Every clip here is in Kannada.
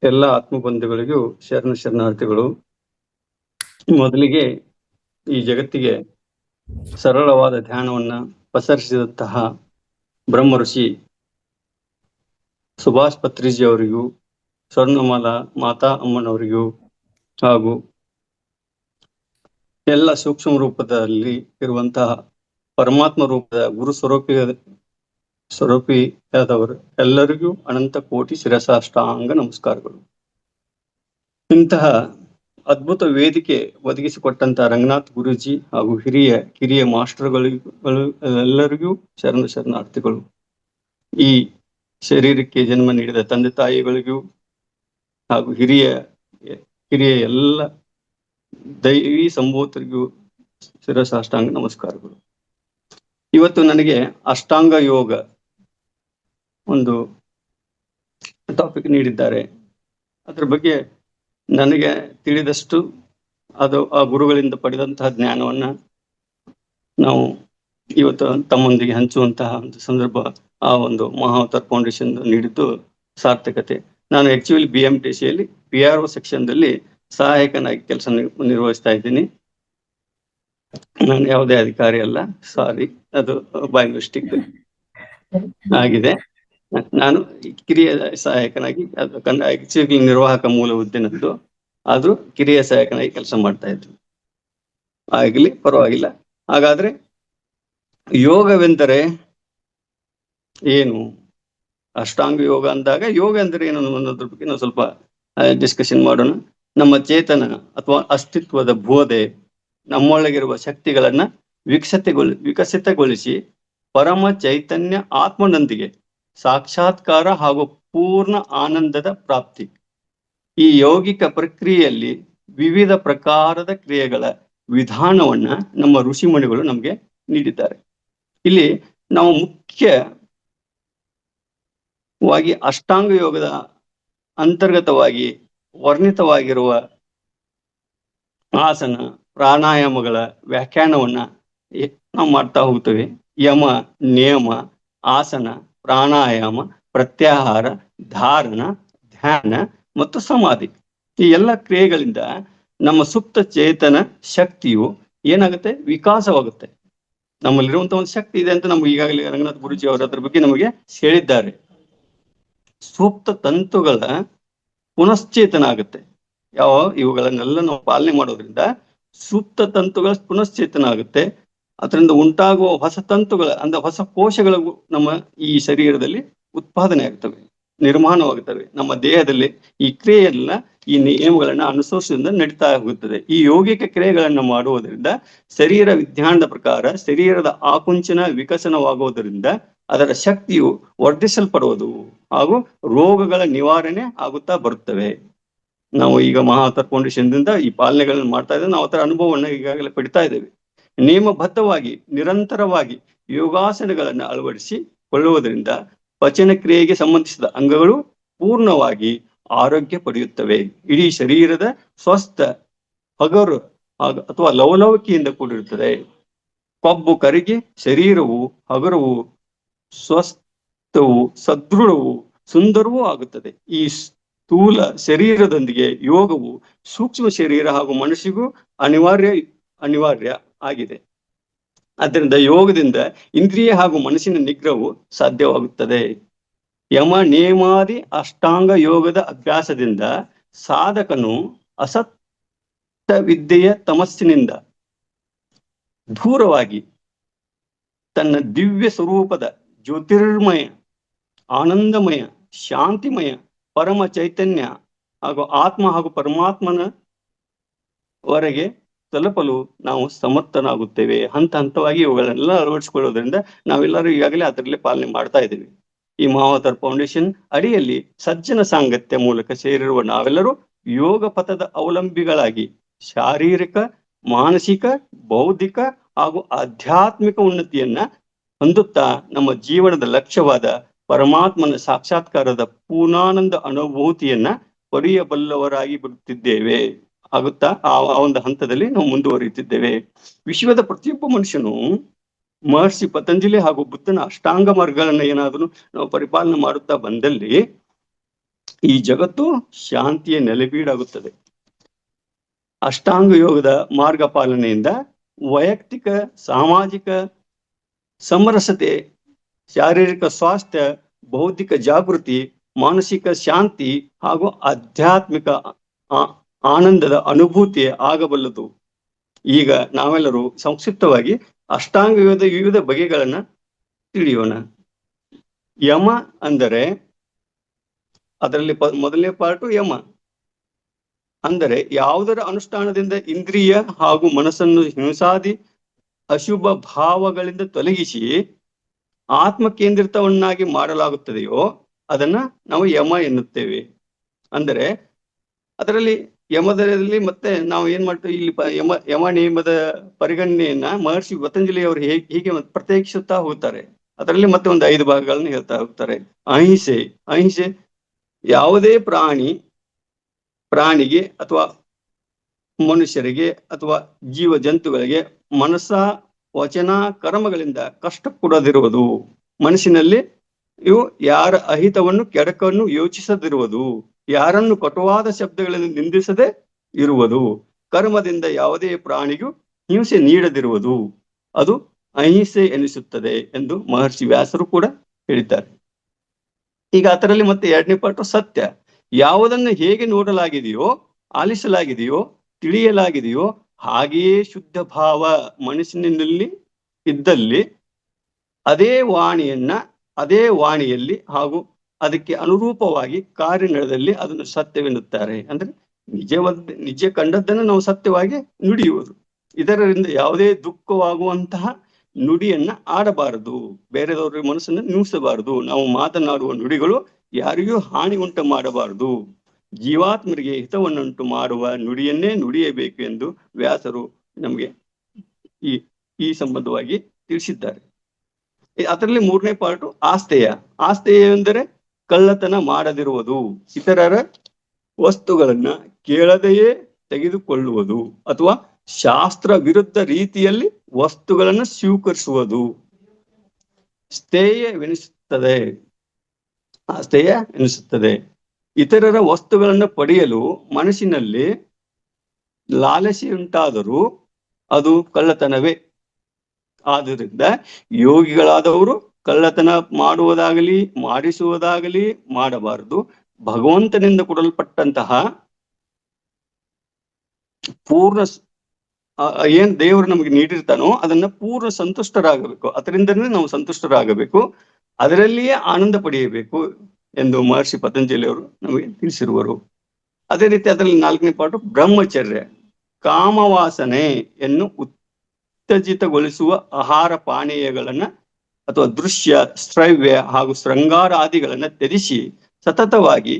ಎಲ್ಲ ಆತ್ಮಬಂಧುಗಳಿಗೂ ಶರಣಾರ್ಥಿಗಳು. ಮೊದಲಿಗೆ ಈ ಜಗತ್ತಿಗೆ ಸರಳವಾದ ಧ್ಯಾನವನ್ನ ಪಸರಿಸಿದಂತಹ ಬ್ರಹ್ಮ ಋಷಿ ಸುಭಾಷ್ ಪತ್ರಿಜಿ ಅವರಿಗೂ, ಸ್ವರ್ಣಮಾಲಾ ಮಾತಾ ಅಮ್ಮನವರಿಗೂ ಹಾಗೂ ಎಲ್ಲ ಸೂಕ್ಷ್ಮ ರೂಪದಲ್ಲಿ ಇರುವಂತಹ ಪರಮಾತ್ಮ ರೂಪದ ಗುರು ಸ್ವರೂಪಿಯಾದವರು ಎಲ್ಲರಿಗೂ ಅನಂತ ಕೋಟಿ ಶಿರಸಾಷ್ಟಾಂಗ ನಮಸ್ಕಾರಗಳು. ಇಂತಹ ಅದ್ಭುತ ವೇದಿಕೆ ಒದಗಿಸಿಕೊಟ್ಟಂತಹ ರಂಗನಾಥ್ ಗುರೂಜಿ ಹಾಗೂ ಕಿರಿಯ ಮಾಸ್ಟರ್ಗಳು ಎಲ್ಲರಿಗೂ ಶರಣಾರ್ಥಿಗಳು. ಈ ಶರೀರಕ್ಕೆ ಜನ್ಮ ನೀಡಿದ ತಂದೆ ತಾಯಿಗಳಿಗೂ ಹಾಗೂ ಹಿರಿಯ ಎಲ್ಲ ದೈವಿ ಸಂಬೋಧರಿಗೂ ಶಿರಸಾಷ್ಟಾಂಗ ನಮಸ್ಕಾರಗಳು. ಇವತ್ತು ನನಗೆ ಅಷ್ಟಾಂಗ ಯೋಗ ಒಂದು ಟಾಪಿಕ್ ನೀಡಿದ್ದಾರೆ. ಅದ್ರ ಬಗ್ಗೆ ನನಗೆ ತಿಳಿದಷ್ಟು ಅದು ಆ ಗುರುಗಳಿಂದ ಪಡೆದಂತಹ ಜ್ಞಾನವನ್ನ ನಾವು ಇವತ್ತು ತಮ್ಮೊಂದಿಗೆ ಹಂಚುವಂತಹ ಒಂದು ಸಂದರ್ಭ ಆ ಒಂದು ಮಹಾವತಾರ್ ಫೌಂಡೇಶನ್ ನೀಡಿದ್ದು ಸಾರ್ಥಕತೆ. ನಾನು ಆಕ್ಚುಲಿ BMTCಯಲ್ಲಿ PRO ಸೆಕ್ಷನ್ದಲ್ಲಿ ಸಹಾಯಕನಾಗಿ ಕೆಲಸ ನಿರ್ವಹಿಸ್ತಾ ಇದ್ದೀನಿ. ನಾನು ಯಾವುದೇ ಅಧಿಕಾರಿ ಅಲ್ಲ, ಸಾರಿ, ಅದು ಬೈ ಮಿಸ್ಟೇಕ್ ಆಗಿದೆ. ನಾನು ಕಿರಿಯ ಸಹಾಯಕನಾಗಿ ಆಕ್ಚುಲಿ ನಿರ್ವಾಹಕ ಮೂಲ ಹುದ್ದೆ ನಂದು, ಆದ್ರೂ ಕಿರಿಯ ಸಹಾಯಕನಾಗಿ ಕೆಲಸ ಮಾಡ್ತಾ ಇದ್ವಿ. ಆಗ್ಲಿ, ಪರವಾಗಿಲ್ಲ. ಹಾಗಾದ್ರೆ ಯೋಗವೆಂದರೆ ಏನು? ಅಷ್ಟಾಂಗ ಯೋಗ ಅಂದಾಗ ಯೋಗ ಅಂದ್ರೆ ಏನು ಅನ್ನೋದ್ರ ಬಗ್ಗೆ ನಾವು ಸ್ವಲ್ಪ ಡಿಸ್ಕಷನ್ ಮಾಡೋಣ. ನಮ್ಮ ಚೇತನ ಅಥವಾ ಅಸ್ತಿತ್ವದ ಬೋಧೆ, ನಮ್ಮೊಳಗಿರುವ ಶಕ್ತಿಗಳನ್ನ ವಿಕಸಿತಗೊಳಿಸಿ ಪರಮ ಚೈತನ್ಯ ಆತ್ಮನೊಂದಿಗೆ ಸಾಕ್ಷಾತ್ಕಾರ ಹಾಗೂ ಪೂರ್ಣ ಆನಂದದ ಪ್ರಾಪ್ತಿ. ಈ ಯೌಗಿಕ ಪ್ರಕ್ರಿಯೆಯಲ್ಲಿ ವಿವಿಧ ಪ್ರಕಾರದ ಕ್ರಿಯೆಗಳ ವಿಧಾನವನ್ನ ನಮ್ಮ ಋಷಿಮುನಿಗಳು ನಮ್ಗೆ ನೀಡಿದ್ದಾರೆ. ಇಲ್ಲಿ ನಾವು ಮುಖ್ಯವಾಗಿ ಅಷ್ಟಾಂಗ ಯೋಗದ ಅಂತರ್ಗತವಾಗಿ ವರ್ಣಿತವಾಗಿರುವ ಆಸನ ಪ್ರಾಣಾಯಾಮಗಳ ವ್ಯಾಖ್ಯಾನವನ್ನ ನಾವು ಮಾಡ್ತಾ ಹೋಗ್ತೇವೆ. ಯಮ, ನಿಯಮ, ಆಸನ, ಪ್ರಾಣಾಯಾಮ, ಪ್ರತ್ಯಾಹಾರ, ಧಾರಣ, ಧ್ಯಾನ ಮತ್ತು ಸಮಾಧಿ, ಈ ಎಲ್ಲ ಕ್ರಿಯೆಗಳಿಂದ ನಮ್ಮ ಸುಪ್ತ ಚೇತನ ಶಕ್ತಿಯು ಏನಾಗುತ್ತೆ? ವಿಕಾಸವಾಗುತ್ತೆ. ನಮ್ಮಲ್ಲಿರುವಂತಹ ಒಂದು ಶಕ್ತಿ ಇದೆ ಅಂತ ನಮ್ಗೆ ಈಗಾಗಲೇ ರಂಗನಾಥ್ ಗುರೂಜಿ ಅವರ ಅದ್ರ ಬಗ್ಗೆ ನಮಗೆ ಹೇಳಿದ್ದಾರೆ. ಸೂಕ್ತ ತಂತುಗಳ ಪುನಶ್ಚೇತನ ಆಗುತ್ತೆ. ಇವುಗಳನ್ನೆಲ್ಲ ನಾವು ಪಾಲನೆ ಮಾಡೋದ್ರಿಂದ ಸೂಕ್ತ ತಂತುಗಳ ಪುನಶ್ಚೇತನ ಆಗುತ್ತೆ. ಅದರಿಂದ ಉಂಟಾಗುವ ಹೊಸ ತಂತುಗಳ ಅಂದ್ರೆ ಹೊಸ ಕೋಶಗಳು ನಮ್ಮ ಈ ಶರೀರದಲ್ಲಿ ಉತ್ಪಾದನೆ ಆಗ್ತವೆ, ನಿರ್ಮಾಣವಾಗುತ್ತವೆ. ನಮ್ಮ ದೇಹದಲ್ಲಿ ಈ ಕ್ರಿಯೆಯನ್ನ, ಈ ನಿಯಮಗಳನ್ನ ಅನುಸರಿಸೋದ್ರಿಂದ ನಡೀತಾ ಹೋಗುತ್ತದೆ. ಈ ಯೌಗಿಕ ಕ್ರಿಯೆಗಳನ್ನು ಮಾಡುವುದರಿಂದ ಶರೀರ ವಿಜ್ಞಾನದ ಪ್ರಕಾರ ಶರೀರದ ಆಕುಂಚನ ವಿಕಸನವಾಗುವುದರಿಂದ ಅದರ ಶಕ್ತಿಯು ವರ್ಧಿಸಲ್ಪಡುವುದು ಹಾಗೂ ರೋಗಗಳ ನಿವಾರಣೆ ಆಗುತ್ತಾ ಬರುತ್ತವೆ. ನಾವು ಈಗ ಮಹಾವತಾರ್ ಫೌಂಡೇಶನ್ ದಿಂದ ಈ ಪಾಲನೆಗಳನ್ನು ಮಾಡ್ತಾ ಇದ್ದೇವೆ. ನಾವು ಅದರ ಅನುಭವವನ್ನು ಈಗಾಗಲೇ ಪಡಿತಾ ಇದ್ದೇವೆ. ನಿಯಮಬದ್ಧವಾಗಿ ನಿರಂತರವಾಗಿ ಯೋಗಾಸನಗಳನ್ನು ಅಳವಡಿಸಿಕೊಳ್ಳುವುದರಿಂದ ಪಚನ ಕ್ರಿಯೆಗೆ ಸಂಬಂಧಿಸಿದ ಅಂಗಗಳು ಪೂರ್ಣವಾಗಿ ಆರೋಗ್ಯ ಪಡೆಯುತ್ತವೆ. ಇಡೀ ಶರೀರದ ಸ್ವಸ್ಥ ಹಗರು ಅಥವಾ ಲವಲವಿಕೆಯಿಂದ ಕೂಡಿರುತ್ತದೆ. ಕೊಬ್ಬು ಕರಗಿ ಶರೀರವು ಹಗರವು, ಸ್ವಸ್ಥವು, ಸದೃಢವು, ಸುಂದರವೂ ಆಗುತ್ತದೆ. ಈ ಸ್ಥೂಲ ಶರೀರದೊಂದಿಗೆ ಯೋಗವು ಸೂಕ್ಷ್ಮ ಶರೀರ ಹಾಗೂ ಮನಸ್ಸಿಗೂ ಅನಿವಾರ್ಯ ಆಗಿದೆ. ಆದ್ದರಿಂದ ಯೋಗದಿಂದ ಇಂದ್ರಿಯ ಹಾಗೂ ಮನಸ್ಸಿನ ನಿಗ್ರಹವು ಸಾಧ್ಯವಾಗುತ್ತದೆ. ಯಮ ನೇಮಾದಿ ಅಷ್ಟಾಂಗ ಯೋಗದ ಅಭ್ಯಾಸದಿಂದ ಸಾಧಕನು ಅಸತ್ತ ವಿದ್ಯೆಯ ತಮಸ್ಸಿನಿಂದ ದೂರವಾಗಿ ತನ್ನ ದಿವ್ಯ ಸ್ವರೂಪದ ಜ್ಯೋತಿರ್ಮಯ, ಆನಂದಮಯ, ಶಾಂತಿಮಯ ಪರಮ ಚೈತನ್ಯ ಹಾಗೂ ಆತ್ಮ ಹಾಗೂ ಪರಮಾತ್ಮನ ವರೆಗೆ ತಲುಪಲು ನಾವು ಸಮರ್ಥನಾಗುತ್ತೇವೆ. ಹಂತ ಹಂತವಾಗಿ ಇವುಗಳನ್ನೆಲ್ಲ ಅಳವಡಿಸಿಕೊಳ್ಳೋದ್ರಿಂದ ನಾವೆಲ್ಲರೂ ಈಗಾಗಲೇ ಅದರಲ್ಲಿ ಪಾಲನೆ ಮಾಡ್ತಾ ಇದ್ದೀವಿ. ಈ ಮಹಾವತಾರ್ ಫೌಂಡೇಶನ್ ಅಡಿಯಲ್ಲಿ ಸಜ್ಜನ ಸಾಂಗತ್ಯ ಮೂಲಕ ಸೇರಿರುವ ನಾವೆಲ್ಲರೂ ಯೋಗ ಪಥದ ಅವಲಂಬಿಗಳಾಗಿ ಶಾರೀರಿಕ, ಮಾನಸಿಕ, ಬೌದ್ಧಿಕ ಹಾಗೂ ಆಧ್ಯಾತ್ಮಿಕ ಉನ್ನತಿಯನ್ನ ಹೊಂದುತ್ತಾ ನಮ್ಮ ಜೀವನದ ಲಕ್ಷ್ಯವಾದ ಪರಮಾತ್ಮನ ಸಾಕ್ಷಾತ್ಕಾರದ ಪೂರ್ಣಾನಂದ ಅನುಭೂತಿಯನ್ನ ಪಡೆಯಬಲ್ಲವರಾಗಿ ಬಿಡುತ್ತಿದ್ದೇವೆ. ಆಗುತ್ತಾ ಆ ಒಂದು ಹಂತದಲ್ಲಿ ನಾವು ಮುಂದುವರಿಯುತ್ತಿದ್ದೇವೆ. ವಿಶ್ವದ ಪ್ರತಿಯೊಬ್ಬ ಮನುಷ್ಯನು ಮಹರ್ಷಿ ಪತಂಜಲಿ ಹಾಗೂ ಬುದ್ಧನ ಅಷ್ಟಾಂಗ ಮಾರ್ಗಗಳನ್ನ ಏನಾದರೂ ನಾವು ಪರಿಪಾಲನೆ ಮಾಡುತ್ತಾ ಬಂದಲ್ಲಿ ಈ ಜಗತ್ತು ಶಾಂತಿಯ ನೆಲೆಬೀಡಾಗುತ್ತದೆ. ಅಷ್ಟಾಂಗ ಯೋಗದ ಮಾರ್ಗ ಪಾಲನೆಯಿಂದ ವೈಯಕ್ತಿಕ, ಸಾಮಾಜಿಕ ಸಮರಸತೆ, ಶಾರೀರಿಕ ಸ್ವಾಸ್ಥ್ಯ, ಬೌದ್ಧಿಕ ಜಾಗೃತಿ, ಮಾನಸಿಕ ಶಾಂತಿ ಹಾಗೂ ಆಧ್ಯಾತ್ಮಿಕ ಆನಂದದ ಅನುಭೂತಿ ಆಗಬಲ್ಲದು. ಈಗ ನಾವೆಲ್ಲರೂ ಸಂಕ್ಷಿಪ್ತವಾಗಿ ಅಷ್ಟಾಂಗ ಯೋಗದ ವಿವಿಧ ಬಗೆಗಳನ್ನ ತಿಳಿಯೋಣ. ಯಮ ಅಂದರೆ, ಅದರಲ್ಲಿ ಮೊದಲನೇ ಪಾರ್ಟು ಯಮ ಅಂದರೆ ಯಾವುದರ ಅನುಷ್ಠಾನದಿಂದ ಇಂದ್ರಿಯ ಹಾಗೂ ಮನಸ್ಸನ್ನು ಹಿಂಸಾದಿ ಅಶುಭ ಭಾವಗಳಿಂದ ತೊಲಗಿಸಿ ಆತ್ಮ ಕೇಂದ್ರಿತವನ್ನಾಗಿ ಮಾಡಲಾಗುತ್ತದೆಯೋ ಅದನ್ನ ನಾವು ಯಮ ಎನ್ನುತ್ತೇವೆ. ಅಂದರೆ ಅದರಲ್ಲಿ ಯಮದಲ್ಲಿ ಮತ್ತೆ ನಾವು ಏನ್ ಮಾಡ್ತೇವೆ, ಇಲ್ಲಿ ಯಮ ನಿಯಮದ ಪರಿಗಣನೆಯನ್ನ ಮಹರ್ಷಿ ಪತಂಜಲಿಯವರು ಹೀಗೆ ಪ್ರತ್ಯೇಕಿಸುತ್ತಾ ಹೋಗ್ತಾರೆ. ಅದರಲ್ಲಿ ಮತ್ತೆ ಒಂದು 5 ಭಾಗಗಳನ್ನು ಹೇಳ್ತಾ ಹೋಗ್ತಾರೆ. ಅಹಿಂಸೆ. ಅಹಿಂಸೆ ಯಾವುದೇ ಪ್ರಾಣಿಗೆ ಅಥವಾ ಮನುಷ್ಯರಿಗೆ ಅಥವಾ ಜೀವ ಜಂತುಗಳಿಗೆ ಮನಸ್ಸ, ವಚನ, ಕರ್ಮಗಳಿಂದ ಕಷ್ಟ ಕೊಡದಿರುವುದು. ಮನಸ್ಸಿನಲ್ಲಿ ಇವು ಯಾರ ಅಹಿತವನ್ನು, ಕೆಡಕನ್ನು ಯೋಚಿಸದಿರುವುದು. ಯಾರನ್ನು ಕಟುವಾದ ಶಬ್ದಗಳಿಂದ ನಿಂದಿಸದೆ ಇರುವುದು. ಕರ್ಮದಿಂದ ಯಾವುದೇ ಪ್ರಾಣಿಗೂ ಹಿಂಸೆ ನೀಡದಿರುವುದು. ಅದು ಅಹಿಂಸೆ ಎನಿಸುತ್ತದೆ ಎಂದು ಮಹರ್ಷಿ ವ್ಯಾಸರು ಕೂಡ ಹೇಳಿದ್ದಾರೆ. ಈಗ ಅದರಲ್ಲಿ ಮತ್ತೆ 2ನೇ ಪಾಠ ಸತ್ಯ. ಯಾವುದನ್ನು ಹೇಗೆ ನೋಡಲಾಗಿದೆಯೋ, ಆಲಿಸಲಾಗಿದೆಯೋ, ತಿಳಿಯಲಾಗಿದೆಯೋ ಹಾಗೆಯೇ ಶುದ್ಧ ಭಾವ ಮನಸ್ಸಿನಲ್ಲಿ ಇದ್ದಲ್ಲಿ ಅದೇ ವಾಣಿಯಲ್ಲಿ ಹಾಗೂ ಅದಕ್ಕೆ ಅನುರೂಪವಾಗಿ ಕಾರ್ಯನಡದಲ್ಲಿ ಅದನ್ನು ಸತ್ಯವೆನ್ನುತ್ತಾರೆ. ಅಂದ್ರೆ ನಿಜ ಕಂಡದ್ದನ್ನು ನಾವು ಸತ್ಯವಾಗಿ ನುಡಿಯುವುದು. ಇದರಿಂದ ಯಾವುದೇ ದುಃಖವಾಗುವಂತಹ ನುಡಿಯನ್ನ ಆಡಬಾರದು, ಬೇರೆದವರ ಮನಸ್ಸನ್ನು ನಿಲ್ಲಿಸಬಾರದು. ನಾವು ಮಾತನಾಡುವ ನುಡಿಗಳು ಯಾರಿಗೂ ಹಾನಿ ಉಂಟು ಮಾಡಬಾರದು, ಜೀವಾತ್ಮರಿಗೆ ಹಿತವನ್ನುಂಟು ಮಾಡುವ ನುಡಿಯನ್ನೇ ನುಡಿಯಬೇಕು ಎಂದು ವ್ಯಾಸರು ನಮಗೆ ಈ ಸಂಬಂಧವಾಗಿ ತಿಳಿಸಿದ್ದಾರೆ. ಅದರಲ್ಲಿ 3ನೇ ಪಾರ್ಟು ಆಸ್ತೇಯ. ಆಸ್ತೇಯ ಎಂದರೆ ಕಳ್ಳತನ ಮಾಡದಿರುವುದು, ಇತರರ ವಸ್ತುಗಳನ್ನ ಕೇಳದೆಯೇ ತೆಗೆದುಕೊಳ್ಳುವುದು ಅಥವಾ ಶಾಸ್ತ್ರ ವಿರುದ್ಧ ರೀತಿಯಲ್ಲಿ ವಸ್ತುಗಳನ್ನು ಸ್ವೀಕರಿಸುವುದು ಆಸ್ತೇಯ ಎನಿಸುತ್ತದೆ. ಇತರರ ವಸ್ತುಗಳನ್ನು ಪಡೆಯಲು ಮನಸ್ಸಿನಲ್ಲಿ ಲಾಲಸೆ ಉಂಟಾದರೂ ಅದು ಕಳ್ಳತನವೇ. ಆದ್ದರಿಂದ ಯೋಗಿಗಳಾದವರು ಕಳ್ಳತನ ಮಾಡುವುದಾಗಲಿ ಮಾಡಿಸುವುದಾಗಲಿ ಮಾಡಬಾರದು. ಭಗವಂತನಿಂದ ಕೊಡಲ್ಪಟ್ಟಂತಹ ಪೂರ್ಣ ಏನ್ ದೇವರು ನಮಗೆ ನೀಡಿರ್ತಾನೋ ಅದನ್ನ ಪೂರ್ಣ ಸಂತುಷ್ಟರಾಗಬೇಕು. ಅದರಿಂದನೇ ನಾವು ಸಂತುಷ್ಟರಾಗಬೇಕು, ಅದರಲ್ಲಿಯೇ ಆನಂದ ಪಡೆಯಬೇಕು ಎಂದು ಮಹರ್ಷಿ ಪತಂಜಲಿಯವರು ನಮಗೆ ತಿಳಿಸಿರುವರು. ಅದೇ ರೀತಿ ಅದರಲ್ಲಿ 4ನೇ ಪಾಠ ಬ್ರಹ್ಮಚರ್ಯ. ಕಾಮವಾಸನೆಯನ್ನು ಉತ್ತೇಜಿತಗೊಳಿಸುವ ಆಹಾರ ಪಾನೀಯಗಳನ್ನ ಅಥವಾ ದೃಶ್ಯ, ಶ್ರವ್ಯ ಹಾಗೂ ಶೃಂಗಾರ ಆದಿಗಳನ್ನ ತ್ಯಜಿಸಿ ಸತತವಾಗಿ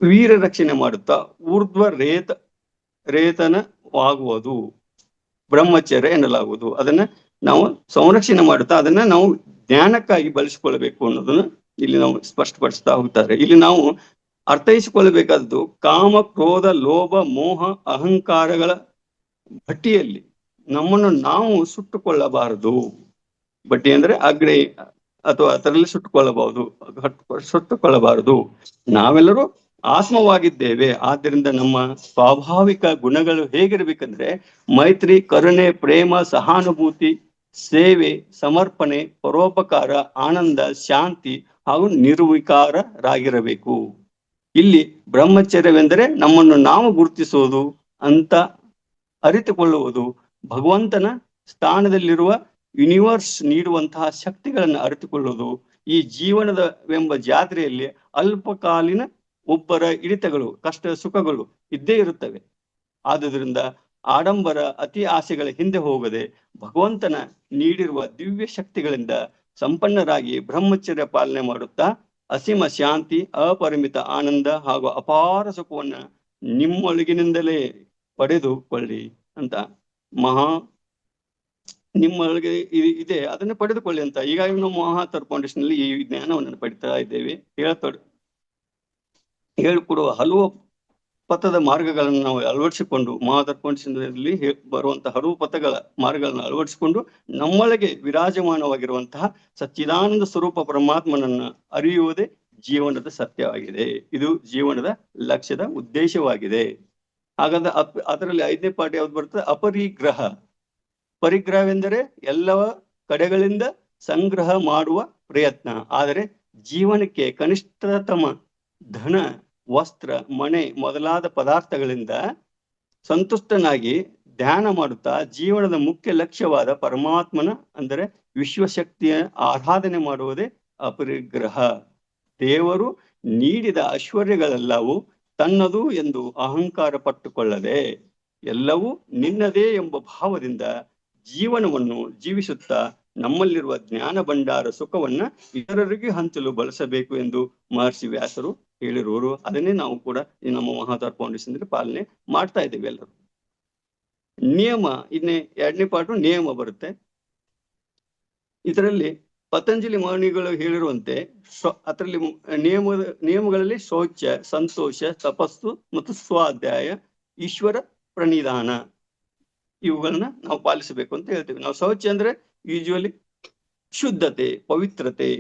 ವೀರ ರಕ್ಷಣೆ ಮಾಡುತ್ತಾ ಊರ್ಧ್ವ ರೇತನವಾಗುವುದು ಬ್ರಹ್ಮಚರ್ಯ ಎನ್ನಲಾಗುವುದು. ಅದನ್ನ ನಾವು ಸಂರಕ್ಷಣೆ ಮಾಡುತ್ತಾ ಅದನ್ನ ನಾವು ಜ್ಞಾನಕ್ಕಾಗಿ ಬಳಸಿಕೊಳ್ಳಬೇಕು ಅನ್ನೋದನ್ನ ಇಲ್ಲಿ ನಾವು ಸ್ಪಷ್ಟಪಡಿಸ್ತಾ ಹೋಗ್ತಾರೆ. ಇಲ್ಲಿ ನಾವು ಅರ್ಥೈಸಿಕೊಳ್ಳಬೇಕಾದದ್ದು ಕಾಮ, ಕ್ರೋಧ, ಲೋಭ, ಮೋಹ, ಅಹಂಕಾರಗಳ ಭಟ್ಟಿಯಲ್ಲಿ ನಮ್ಮನ್ನು ನಾವು ಸುಟ್ಟುಕೊಳ್ಳಬಾರದು. ಬಟ್ಟಿ ಅಂದ್ರೆ ಅಗ್ನಿ ಅಥವಾ ಅದರಲ್ಲಿ ಸುಟ್ಟುಕೊಳ್ಳಬಾರದು. ನಾವೆಲ್ಲರೂ ಆತ್ಮವಾಗಿದ್ದೇವೆ. ಆದ್ದರಿಂದ ನಮ್ಮ ಸ್ವಾಭಾವಿಕ ಗುಣಗಳು ಹೇಗಿರ್ಬೇಕಂದ್ರೆ ಮೈತ್ರಿ, ಕರುಣೆ, ಪ್ರೇಮ, ಸಹಾನುಭೂತಿ, ಸೇವೆ, ಸಮರ್ಪಣೆ, ಪರೋಪಕಾರ, ಆನಂದ, ಶಾಂತಿ ಹಾಗೂ ನಿರ್ವಿಕಾರರಾಗಿರಬೇಕು. ಇಲ್ಲಿ ಬ್ರಹ್ಮಚರ್ಯವೆಂದರೆ ನಮ್ಮನ್ನು ನಾವು ಗುರುತಿಸುವುದು, ಅಂತ ಅರಿತುಕೊಳ್ಳುವುದು, ಭಗವಂತನ ಸ್ಥಾನದಲ್ಲಿರುವ ಯೂನಿವರ್ಸ್ ನೀಡುವಂತಹ ಶಕ್ತಿಗಳನ್ನು ಅರಿತುಕೊಳ್ಳುವುದು. ಈ ಜೀವನವೆಂಬ ಜಾತ್ರೆಯಲ್ಲಿ ಅಲ್ಪಕಾಲೀನ ಒಬ್ಬರ ಹಿಡಿತಗಳು, ಕಷ್ಟ ಸುಖಗಳು ಇದ್ದೇ ಇರುತ್ತವೆ. ಆದುದರಿಂದ ಆಡಂಬರ, ಅತಿ ಆಸೆಗಳ ಹಿಂದೆ ಹೋಗದೆ ಭಗವಂತನ ನೀಡಿರುವ ದಿವ್ಯ ಶಕ್ತಿಗಳಿಂದ ಸಂಪನ್ನರಾಗಿ ಬ್ರಹ್ಮಚರ್ಯ ಪಾಲನೆ ಮಾಡುತ್ತಾ ಅಸೀಮ ಶಾಂತಿ, ಅಪರಿಮಿತ ಆನಂದ ಹಾಗೂ ಅಪಾರ ಸುಖವನ್ನ ನಿಮ್ಮೊಳಗಿನಿಂದಲೇ ಪಡೆದುಕೊಳ್ಳಿ ಅಂತ ನಿಮ್ಮೊಳಗೆ ಇದೆ ಅದನ್ನು ಪಡೆದುಕೊಳ್ಳಿ ಅಂತ ಈಗಾಗಲೇ ನಾವು ಮಹಾತರ್ ಫೌಂಡೇಶನ್ ನಲ್ಲಿ ಈ ಜ್ಞಾನವನ್ನು ಪಡಿತಾ ಇದ್ದೇವೆ. ಹೇಳಿಕೊಡುವ ಹಲವು ಪಥದ ಮಾರ್ಗಗಳನ್ನು ನಾವು ಅಳವಡಿಸಿಕೊಂಡು ಮಹಾತರ್ ಫೌಂಡೇಶನ್ ನಲ್ಲಿ ಬರುವಂತಹ ಹಲವು ಪಥಗಳ ಮಾರ್ಗಗಳನ್ನು ಅಳವಡಿಸಿಕೊಂಡು ನಮ್ಮೊಳಗೆ ವಿರಾಜಮಾನವಾಗಿರುವಂತಹ ಸಚ್ಚಿದಾನಂದ ಸ್ವರೂಪ ಪರಮಾತ್ಮನನ್ನ ಅರಿಯುವುದೇ ಜೀವನದ ಸತ್ಯವಾಗಿದೆ. ಇದು ಜೀವನದ ಲಕ್ಷ್ಯದ ಉದ್ದೇಶವಾಗಿದೆ. ಹಾಗಾದ್ರೆ ಅದರಲ್ಲಿ 5ನೇ ಪಾಠ ಯಾವ್ದು ಬರ್ತದೆ? ಅಪರಿಗ್ರಹ. ಪರಿಗ್ರಹವೆಂದರೆ ಎಲ್ಲವ ಕಡೆಗಳಿಂದ ಸಂಗ್ರಹ ಮಾಡುವ ಪ್ರಯತ್ನ. ಆದರೆ ಜೀವನಕ್ಕೆ ಕನಿಷ್ಠತಮ ಧನ, ವಸ್ತ್ರ, ಮನೆ ಮೊದಲಾದ ಪದಾರ್ಥಗಳಿಂದ ಸಂತುಷ್ಟನಾಗಿ ಧ್ಯಾನ ಮಾಡುತ್ತಾ ಜೀವನದ ಮುಖ್ಯ ಲಕ್ಷ್ಯವಾದ ಪರಮಾತ್ಮನ ಅಂದರೆ ವಿಶ್ವಶಕ್ತಿಯ ಆರಾಧನೆ ಮಾಡುವುದೇ ಅಪರಿಗ್ರಹ. ದೇವರು ನೀಡಿದ ಐಶ್ವರ್ಯಗಳೆಲ್ಲವೂ ತನ್ನದು ಎಂದು ಅಹಂಕಾರ ಪಟ್ಟುಕೊಳ್ಳದೆ ಎಲ್ಲವೂ ನಿನ್ನದೇ ಎಂಬ ಭಾವದಿಂದ ಜೀವನವನ್ನು ಜೀವಿಸುತ್ತಾ ನಮ್ಮಲ್ಲಿರುವ ಜ್ಞಾನ ಭಂಡಾರ ಸುಖವನ್ನ ಇತರರಿಗೆ ಹಂಚಲು ಬಳಸಬೇಕು ಎಂದು ಮಹರ್ಷಿ ವ್ಯಾಸರು ಹೇಳಿರುವರು. ಅದನ್ನೇ ನಾವು ಕೂಡ ಈ ನಮ್ಮ ಮಹಾವತಾರ್ ಫೌಂಡೇಶನ್ ಪಾಲನೆ ಮಾಡ್ತಾ ಇದ್ದೇವೆ ಎಲ್ಲರೂ. ನಿಯಮ, ಇನ್ನೇ 2ನೇ ಪಾಠ ನಿಯಮ ಬರುತ್ತೆ. ಇದರಲ್ಲಿ ಪತಂಜಲಿ ಮುನಿಗಳು ಹೇಳಿರುವಂತೆ ಅದರಲ್ಲಿ ನಿಯಮಗಳಲ್ಲಿ ಶೌಚ, ಸಂತೋಷ, ತಪಸ್ಸು ಮತ್ತು ಸ್ವಾಧ್ಯಾಯ, ಈಶ್ವರ ಪ್ರಣಿಧಾನ ಇವುಗಳನ್ನ ನಾವು ಪಾಲಿಸಬೇಕು ಅಂತ ಹೇಳ್ತೇವೆ. ನಾವು ಶೌಚ ಅಂದ್ರೆ ಯೂಶುವಲಿ ಶುದ್ಧತೆ, ಪವಿತ್ರತೆ.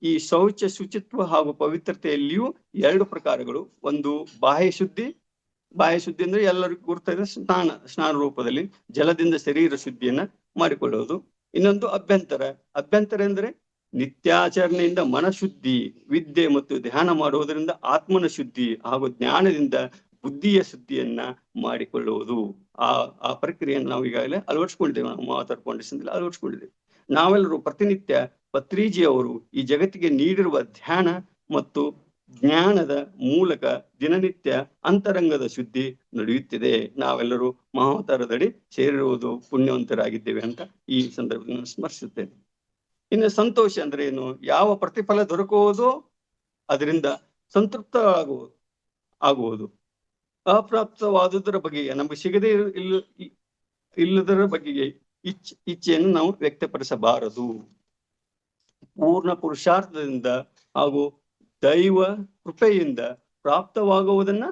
ಈ ಶೌಚ, ಶುಚಿತ್ವ ಹಾಗೂ ಪವಿತ್ರತೆಯಲ್ಲಿಯೂ 2 ಪ್ರಕಾರಗಳು. ಒಂದು ಬಾಹ್ಯ ಶುದ್ಧಿ. ಬಾಹ್ಯ ಶುದ್ಧಿ ಅಂದ್ರೆ ಎಲ್ಲರಿಗೂ ಗುರ್ತಿದೆ, ಸ್ನಾನ ರೂಪದಲ್ಲಿ ಜಲದಿಂದ ಶರೀರ ಶುದ್ಧಿಯನ್ನ ಮಾಡಿಕೊಳ್ಳುವುದು. ಇನ್ನೊಂದು ಅಭ್ಯಂತರ. ಅಭ್ಯಂತರ ಎಂದರೆ ನಿತ್ಯಾಚರಣೆಯಿಂದ ಮನಶುದ್ಧಿ, ವಿದ್ಯೆ ಮತ್ತು ಧ್ಯಾನ ಮಾಡುವುದರಿಂದ ಆತ್ಮನ ಶುದ್ಧಿ ಹಾಗೂ ಜ್ಞಾನದಿಂದ ಬುದ್ಧಿಯ ಶುದ್ಧಿಯನ್ನ ಮಾಡಿಕೊಳ್ಳುವುದು. ಆ ಪ್ರಕ್ರಿಯೆಯನ್ನು ನಾವು ಈಗಾಗಲೇ ಅಳವಡಿಸ್ಕೊಂಡಿದ್ದೇವೆ. ನಾವು ಮಹಾವತಾರ್ ಫೌಂಡೇಶನ್ ಅಳವಡಿಸ್ಕೊಂಡಿದ್ದೇವೆ. ನಾವೆಲ್ಲರೂ ಪ್ರತಿನಿತ್ಯ ಪತ್ರಿಜಿ ಅವರು ಈ ಜಗತ್ತಿಗೆ ನೀಡಿರುವ ಧ್ಯಾನ ಮತ್ತು ಜ್ಞಾನದ ಮೂಲಕ ದಿನನಿತ್ಯ ಅಂತರಂಗದ ಶುದ್ಧಿ ನಡೆಯುತ್ತಿದೆ. ನಾವೆಲ್ಲರೂ ಮಹಾವತಾರದಡಿ ಸೇರಿರುವುದು ಪುಣ್ಯವಂತರಾಗಿದ್ದೇವೆ ಅಂತ ಈ ಸಂದರ್ಭದಲ್ಲಿ ಸ್ಮರಿಸುತ್ತೇನೆ. ಇನ್ನು ಸಂತೋಷ ಅಂದ್ರೆ ಏನು? ಯಾವ ಪ್ರತಿಫಲ ದೊರಕುವುದೋ ಅದರಿಂದ ಸಂತೃಪ್ತ ಆಗುವುದು. ಅಪ್ರಾಪ್ತವಾದುದರ ಬಗೆಗೆ, ನಮಗೆ ಸಿಗದೇ ಇಲ್ಲದರ ಬಗೆಗೆ ಇಚ್ಛೆಯನ್ನು ನಾವು ವ್ಯಕ್ತಪಡಿಸಬಾರದು. ಪೂರ್ಣ ಪುರುಷಾರ್ಥದಿಂದ ಹಾಗೂ ದೈವ ಕೃಪೆಯಿಂದ ಪ್ರಾಪ್ತವಾಗುವುದನ್ನ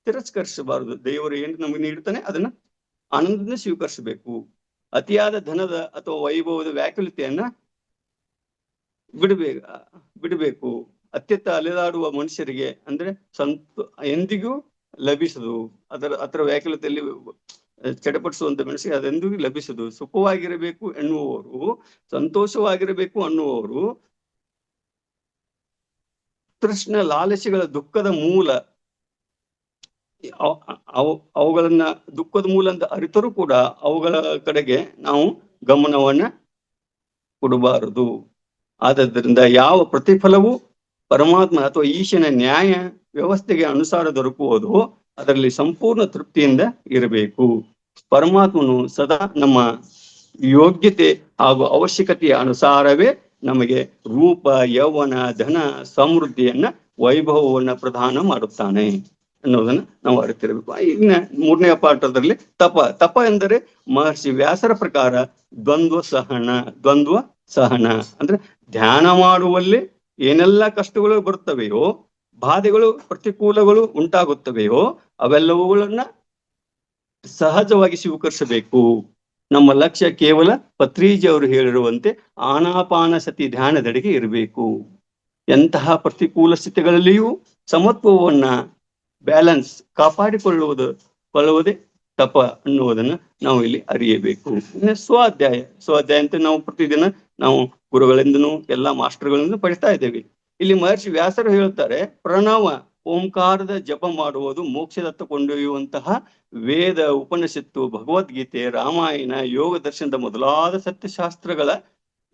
ತಿರಸ್ಕರಿಸಬಾರದು. ದೇವರು ಏನು ನಮಗೆ ನೀಡ್ತಾನೆ ಅದನ್ನ ಆನಂದದಿಂದ ಸ್ವೀಕರಿಸಬೇಕು. ಅತಿಯಾದ ಧನದ ಅಥವಾ ವೈಭವದ ವ್ಯಾಕುಲತೆಯನ್ನ ಬಿಡಬೇಕು. ಅತ್ಯಂತ ಅಲೆದಾಡುವ ಮನುಷ್ಯರಿಗೆ ಅಂದ್ರೆ ಎಂದಿಗೂ ಲಭಿಸದು. ಅದರ ವ್ಯಾಕುಲತೆಯಲ್ಲಿ ಚಡಪಡಿಸುವಂತ ಮನುಷ್ಯರಿಗೆ ಅದೆಂದಿಗೂ ಲಭಿಸದು. ಸುಖವಾಗಿರಬೇಕು ಎನ್ನುವವರು, ಸಂತೋಷವಾಗಿರಬೇಕು ಅನ್ನುವವರು ತೃಷ್ಣ ಲಾಲಸೆಗಳ ದುಃಖದ ಮೂಲ, ಅವುಗಳನ್ನ ದುಃಖದ ಮೂಲ ಅಂತ ಅರಿತರೂ ಕೂಡ ಅವುಗಳ ಕಡೆಗೆ ನಾವು ಗಮನವನ್ನ ಕೊಡಬಾರದು. ಆದ್ದರಿಂದ ಯಾವ ಪ್ರತಿಫಲವೂ ಪರಮಾತ್ಮ ಅಥವಾ ಈಶನ ನ್ಯಾಯ ವ್ಯವಸ್ಥೆಗೆ ಅನುಸಾರ ದೊರಕುವುದು ಅದರಲ್ಲಿ ಸಂಪೂರ್ಣ ತೃಪ್ತಿಯಿಂದ ಇರಬೇಕು. ಪರಮಾತ್ಮನು ಸದಾ ನಮ್ಮ ಯೋಗ್ಯತೆ ಹಾಗೂ ಅವಶ್ಯಕತೆಯ ಅನುಸಾರವೇ ನಮಗೆ ರೂಪ, ಯೌವನ, ಧನ, ಸಮೃದ್ಧಿಯನ್ನ, ವೈಭವವನ್ನ ಪ್ರದಾನ ಮಾಡುತ್ತಾನೆ ಅನ್ನೋದನ್ನ ನಾವು ಅರಿತಿರಬೇಕು. ಇನ್ನ 3ನೇ ಪಾಠದಲ್ಲಿ ತಪ ಎಂದರೆ ಮಹರ್ಷಿ ವ್ಯಾಸರ ಪ್ರಕಾರ ದ್ವಂದ್ವ ಸಹನ ಅಂದ್ರೆ ಧ್ಯಾನ ಮಾಡುವಲ್ಲಿ ಏನೆಲ್ಲ ಕಷ್ಟಗಳು ಬರುತ್ತವೆಯೋ, ಬಾಧೆಗಳು, ಪ್ರತಿಕೂಲಗಳು ಉಂಟಾಗುತ್ತವೆಯೋ ಅವೆಲ್ಲವುಗಳನ್ನ ಸಹಜವಾಗಿ ಸ್ವೀಕರಿಸಬೇಕು. ನಮ್ಮ ಲಕ್ಷ್ಯ ಕೇವಲ ಪತ್ರಿಜಿ ಅವರು ಹೇಳಿರುವಂತೆ ಆನಾಪಾನಸತಿ ಧ್ಯಾನದೆಡೆಗೆ ಇರಬೇಕು. ಎಂತಹ ಪ್ರತಿಕೂಲ ಸ್ಥಿತಿಗಳಲ್ಲಿಯೂ ಸಮತ್ವವನ್ನ, ಬ್ಯಾಲೆನ್ಸ್ ಕಾಪಾಡಿಕೊಳ್ಳುವುದೇ ತಪ ಅನ್ನುವುದನ್ನ ನಾವು ಇಲ್ಲಿ ಅರಿಯಬೇಕು. ಇನ್ನು ಸ್ವಾಧ್ಯಾಯ ಅಂತ ನಾವು ಪ್ರತಿದಿನ ನಾವು ಗುರುಗಳಿಂದನೂ ಎಲ್ಲ ಮಾಸ್ಟರ್ಗಳಿಂದ ಪಡಿತಾ ಇದ್ದೇವೆ. ಇಲ್ಲಿ ಮಹರ್ಷಿ ವ್ಯಾಸರು ಹೇಳುತ್ತಾರೆ, ಪ್ರಣವ ಓಂಕಾರದ ಜಪ ಮಾಡುವುದು ಮೋಕ್ಷದತ್ತ ಕೊಂಡೊಯ್ಯುವಂತಹ ವೇದ, ಉಪನಿಷತ್ತು, ಭಗವದ್ಗೀತೆ, ರಾಮಾಯಣ, ಯೋಗ ದರ್ಶನದ ಮೊದಲಾದ ಸತ್ಯಶಾಸ್ತ್ರಗಳ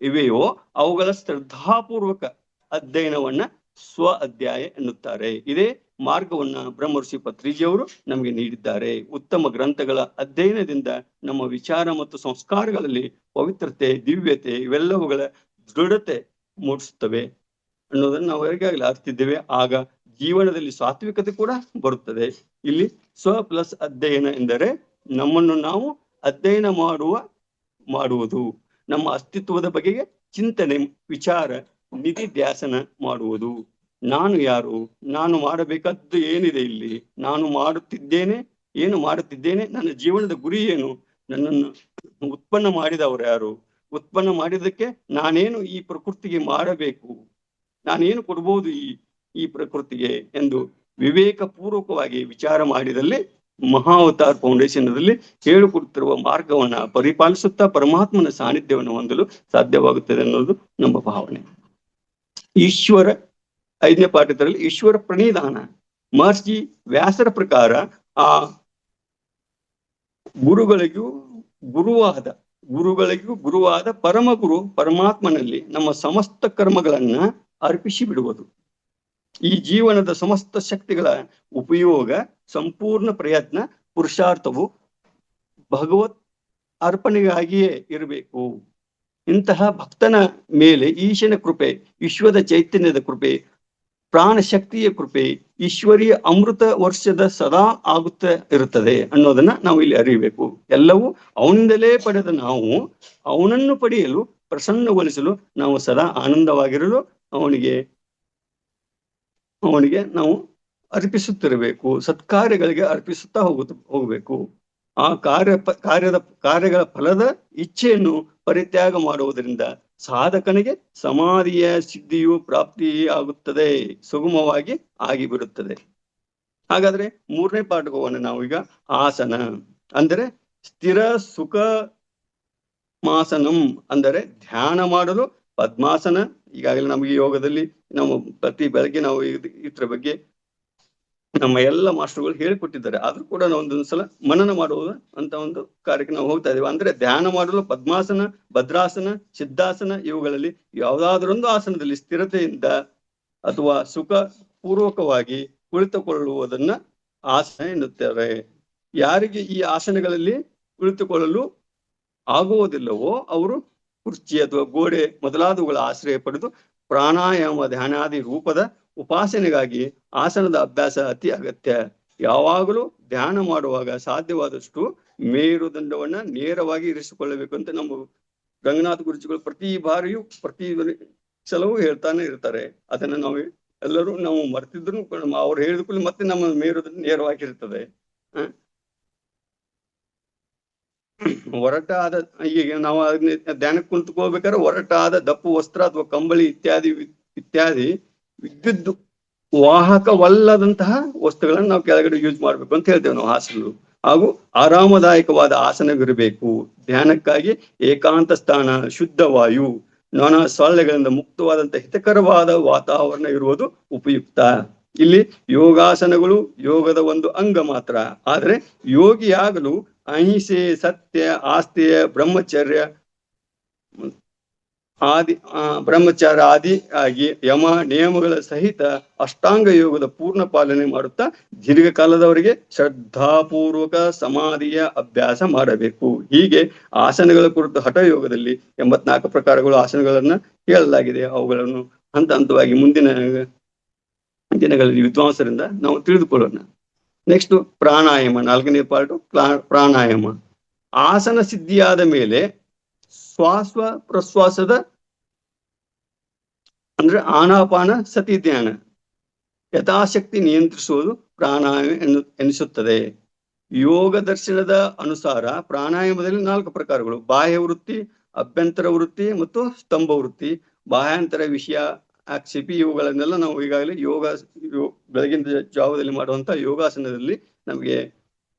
ಇವೆಯೋ ಅವುಗಳ ಶ್ರದ್ಧಾಪೂರ್ವಕ ಅಧ್ಯಯನವನ್ನ ಸ್ವ ಅಧ್ಯಾಯ ಎನ್ನುತ್ತಾರೆ. ಇದೇ ಮಾರ್ಗವನ್ನ ಬ್ರಹ್ಮರ್ಷಿ ಪತ್ರಿಜಿಯವರು ನಮಗೆ ನೀಡಿದ್ದಾರೆ. ಉತ್ತಮ ಗ್ರಂಥಗಳ ಅಧ್ಯಯನದಿಂದ ನಮ್ಮ ವಿಚಾರ ಮತ್ತು ಸಂಸ್ಕಾರಗಳಲ್ಲಿ ಪವಿತ್ರತೆ, ದಿವ್ಯತೆ ಇವೆಲ್ಲವುಗಳ ದೃಢತೆ ಮೂಡಿಸುತ್ತವೆ ಅನ್ನೋದನ್ನು ನಾವು ಈಗಾಗಲೇ ಅರ್ತಿದ್ದೇವೆ. ಆಗ ಜೀವನದಲ್ಲಿ ಸಾತ್ವಿಕತೆ ಕೂಡ ಬರುತ್ತದೆ. ಇಲ್ಲಿ ಸ್ವ ಪ್ಲಸ್ ಅಧ್ಯಯನ ಎಂದರೆ ನಮ್ಮನ್ನು ನಾವು ಅಧ್ಯಯನ ಮಾಡುವುದು, ನಮ್ಮ ಅಸ್ತಿತ್ವದ ಬಗೆಗೆ ಚಿಂತನೆ, ವಿಚಾರ, ನಿಧಿಧ್ಯಾಸನ ಮಾಡುವುದು. ನಾನು ಯಾರು, ನಾನು ಮಾಡಬೇಕಾದ್ದು ಏನಿದೆ, ಇಲ್ಲಿ ನಾನು ಏನು ಮಾಡುತ್ತಿದ್ದೇನೆ, ನನ್ನ ಜೀವನದ ಗುರಿ ಏನು, ನನ್ನನ್ನು ಉತ್ಪನ್ನ ಮಾಡಿದವರು ಯಾರು, ಉತ್ಪನ್ನ ಮಾಡಿದಕ್ಕೆ ನಾನೇನು ಈ ಪ್ರಕೃತಿಗೆ ಮಾಡಬೇಕು, ನಾನೇನು ಕೊಡ್ಬೋದು ಈ ಪ್ರಕೃತಿಗೆ ಎಂದು ವಿವೇಕ ಪೂರ್ವಕವಾಗಿ ವಿಚಾರ ಮಾಡಿದಲ್ಲಿ ಮಹಾವತಾರ್ ಫೌಂಡೇಶನ್ ನಲ್ಲಿ ಹೇಳಿಕೊಡುತ್ತಿರುವ ಮಾರ್ಗವನ್ನ ಪರಿಪಾಲಿಸುತ್ತಾ ಪರಮಾತ್ಮನ ಸಾನ್ನಿಧ್ಯವನ್ನು ಹೊಂದಲು ಸಾಧ್ಯವಾಗುತ್ತದೆ ಅನ್ನೋದು ನಮ್ಮ ಭಾವನೆ. ಈಶ್ವರ 5ನೇ ಪಾಠದಲ್ಲಿ ಈಶ್ವರ ಪ್ರಣಿಧಾನ. ಮಹರ್ಷಿ ವ್ಯಾಸರ ಪ್ರಕಾರ ಆ ಗುರುಗಳಿಗೂ ಗುರುವಾದ ಪರಮ ಗುರು ಪರಮಾತ್ಮನಲ್ಲಿ ನಮ್ಮ ಸಮಸ್ತ ಕರ್ಮಗಳನ್ನ ಅರ್ಪಿಸಿ ಬಿಡುವುದು. ಈ ಜೀವನದ ಸಮಸ್ತ ಶಕ್ತಿಗಳ ಉಪಯೋಗ, ಸಂಪೂರ್ಣ ಪ್ರಯತ್ನ, ಪುರುಷಾರ್ಥವು ಭಗವತ್ ಅರ್ಪಣೆಗಾಗಿಯೇ ಇರಬೇಕು. ಇಂತಹ ಭಕ್ತನ ಮೇಲೆ ಈಶನ ಕೃಪೆ, ವಿಶ್ವದ ಚೈತನ್ಯದ ಕೃಪೆ, ಪ್ರಾಣ ಶಕ್ತಿಯ ಕೃಪೆ, ಈಶ್ವರೀಯ ಅಮೃತ ವರ್ಷದ ಸದಾ ಆಗುತ್ತಾ ಇರುತ್ತದೆ ಅನ್ನೋದನ್ನ ನಾವು ಇಲ್ಲಿ ಅರಿಯಬೇಕು. ಎಲ್ಲವೂ ಅವನಿಂದಲೇ ಪಡೆದ ನಾವು ಅವನನ್ನು ಪಡೆಯಲು ಪ್ರಸನ್ನಗೊಳಿಸಲು ನಾವು ಸದಾ ಆನಂದವಾಗಿರಲು ಅವನಿಗೆ ನಾವು ಅರ್ಪಿಸುತ್ತಿರಬೇಕು. ಸತ್ಕಾರ್ಯಗಳಿಗೆ ಅರ್ಪಿಸುತ್ತಾ ಹೋಗಬೇಕು. ಆ ಕಾರ್ಯಗಳ ಫಲದ ಇಚ್ಛೆಯನ್ನು ಪರಿತ್ಯಾಗ ಮಾಡುವುದರಿಂದ ಸಾಧಕನಿಗೆ ಸಮಾಧಿಯ ಸಿದ್ಧಿಯು ಪ್ರಾಪ್ತಿ ಆಗುತ್ತದೆ, ಸುಗಮವಾಗಿ ಆಗಿಬಿಡುತ್ತದೆ. ಹಾಗಾದ್ರೆ 3ನೇ ಪಾಠಕ್ಕೆ ಹೋಗೋಣ ನಾವೀಗ. ಆಸನ ಅಂದರೆ ಸ್ಥಿರ ಸುಖ ಮಾಸನಂ ಅಂದರೆ ಧ್ಯಾನ ಮಾಡಲು ಪದ್ಮಾಸನ. ಈಗಾಗಲೇ ನಮಗೆ ಯೋಗದಲ್ಲಿ ನಾವು ಪ್ರತಿ ಬೆಳಗ್ಗೆ ನಾವು ಇದ್ರ ಬಗ್ಗೆ ನಮ್ಮ ಎಲ್ಲ ಮಾಸ್ಟರ್ಗಳು ಹೇಳಿಕೊಟ್ಟಿದ್ದಾರೆ. ಆದ್ರೂ ಕೂಡ ನಾವು ಒಂದೊಂದ್ಸಲ ಮನನ ಮಾಡುವುದು ಅಂತ ಒಂದು ಕಾರ್ಯಕ್ಕೆ ನಾವು ಹೋಗ್ತಾ ಇದೀವಿ. ಅಂದ್ರೆ ಧ್ಯಾನ ಮಾಡಲು ಪದ್ಮಾಸನ, ಭದ್ರಾಸನ, ಸಿದ್ಧಾಸನ ಇವುಗಳಲ್ಲಿ ಯಾವುದಾದ್ರೊಂದು ಆಸನದಲ್ಲಿ ಸ್ಥಿರತೆಯಿಂದ ಅಥವಾ ಸುಖ ಪೂರ್ವಕವಾಗಿ ಕುಳಿತುಕೊಳ್ಳುವುದನ್ನ ಆಸನ ಎನ್ನುತ್ತಾರೆ. ಯಾರಿಗೆ ಈ ಆಸನಗಳಲ್ಲಿ ಕುಳಿತುಕೊಳ್ಳಲು ಆಗುವುದಿಲ್ಲವೋ ಅವರು ಕುರ್ಚಿ ಅಥವಾ ಗೋಡೆ ಮೊದಲಾದವುಗಳ ಆಶ್ರಯ ಪಡೆದು ಪ್ರಾಣಾಯಾಮ ಧ್ಯಾನಾದಿ ರೂಪದ ಉಪಾಸನೆಗಾಗಿ ಆಸನದ ಅಭ್ಯಾಸ ಅತಿ ಅಗತ್ಯ. ಯಾವಾಗಲೂ ಧ್ಯಾನ ಮಾಡುವಾಗ ಸಾಧ್ಯವಾದಷ್ಟು ಮೇರುದಂಡವನ್ನ ನೇರವಾಗಿ ಇರಿಸಿಕೊಳ್ಳಬೇಕು ಅಂತ ನಮ್ಮ ರಂಗನಾಥ ಗುರುಜಿಗಳು ಪ್ರತಿ ಬಾರಿಯೂ ಪ್ರತಿ ಸಲವೂ ಹೇಳ್ತಾನೆ ಇರ್ತಾರೆ. ಅದನ್ನ ನಾವು ಎಲ್ಲರೂ ನಾವು ಮರ್ತಿದ್ರು ಅವ್ರು ಹೇಳಿದ ಕೂಡಲೇ ಮತ್ತೆ ನಮ್ಮ ಮೇರುದಂಡ ನೇರವಾಗಿರ್ತದೆ. ಒರಟಾದ ಈಗ ನಾವು ಅದನ್ನ ಧ್ಯಾನಕ್ಕೆ ಕುಂತ್ಕೋಬೇಕಾದ್ರೆ ಒರಟಾದ ದಪ್ಪು ವಸ್ತ್ರ ಅಥವಾ ಕಂಬಳಿ ಇತ್ಯಾದಿ ವಿದ್ಯುತ್ ವಾಹಕವಲ್ಲದಂತಹ ವಸ್ತುಗಳನ್ನು ನಾವು ಕೆಳಗಡೆ ಯೂಸ್ ಮಾಡ್ಬೇಕು ಅಂತ ಹೇಳ್ತೇವೆ ನಾವು ಆಸನಗಳು. ಹಾಗೂ ಆರಾಮದಾಯಕವಾದ ಆಸನವಿರಬೇಕು. ಧ್ಯಾನಕ್ಕಾಗಿ ಏಕಾಂತ ಸ್ಥಾನ, ಶುದ್ಧ ವಾಯು, ನಾನಾ ಸೊಳ್ಳೆಗಳಿಂದ ಮುಕ್ತವಾದಂತಹ ಹಿತಕರವಾದ ವಾತಾವರಣ ಇರುವುದು ಉಪಯುಕ್ತ. ಇಲ್ಲಿ ಯೋಗಾಸನಗಳು ಯೋಗದ ಒಂದು ಅಂಗ ಮಾತ್ರ. ಆದರೆ ಯೋಗಿಯಾಗಲು ಅಹಿಂಸೆ, ಸತ್ಯ, ಆಸ್ತಿಯ ಬ್ರಹ್ಮಚಾರ ಆದಿ ಆಗಿ ಯಮ ನಿಯಮಗಳ ಸಹಿತ ಅಷ್ಟಾಂಗ ಯೋಗದ ಪೂರ್ಣ ಪಾಲನೆ ಮಾಡುತ್ತಾ ದೀರ್ಘಕಾಲದವರೆಗೆ ಶ್ರದ್ಧಾಪೂರ್ವಕ ಸಮಾಧಿಯ ಅಭ್ಯಾಸ ಮಾಡಬೇಕು. ಹೀಗೆ ಆಸನಗಳ ಕುರಿತು ಹಠಯೋಗದಲ್ಲಿ 84 ಪ್ರಕಾರಗಳು ಆಸನಗಳನ್ನ ಹೇಳಲಾಗಿದೆ. ಅವುಗಳನ್ನು ಹಂತ ಹಂತವಾಗಿ ಮುಂದಿನ ದಿನಗಳಲ್ಲಿ ವಿದ್ವಾಂಸರಿಂದ ನಾವು ತಿಳಿದುಕೊಳ್ಳೋಣ. ನೆಕ್ಸ್ಟ್ ಪ್ರಾಣಾಯಾಮ, 4ನೇ ಪಾರ್ಟ್ ಪ್ರಾಣಾಯಾಮ. ಆಸನ ಸಿದ್ಧಿಯಾದ ಮೇಲೆ ಶ್ವಾಸ ಪ್ರಶ್ವಾಸದ ಅಂದ್ರೆ ಆನಾಪಾನ ಸತಿ ಧ್ಯಾನ ಯಥಾಶಕ್ತಿ ನಿಯಂತ್ರಿಸುವುದು ಪ್ರಾಣಾಯಾಮ ಎನಿಸುತ್ತದೆ. ಯೋಗ ದರ್ಶನದ ಅನುಸಾರ ಪ್ರಾಣಾಯಾಮದಲ್ಲಿ 4 ಪ್ರಕಾರಗಳು: ಬಾಹ್ಯ ವೃತ್ತಿ, ಅಭ್ಯಂತರ ವೃತ್ತಿ ಮತ್ತು ಸ್ತಂಭ ವೃತ್ತಿ. ಬಾಹ್ಯಾಂತರ ವಿಷಯ ಆಕ್ಷೇಪಿ ಇವುಗಳನ್ನೆಲ್ಲ ನಾವು ಈಗಾಗಲೇ ಬೆಳಗಿನ ಜಾವದಲ್ಲಿ ಮಾಡುವಂತ ಯೋಗಾಸನದಲ್ಲಿ ನಮಗೆ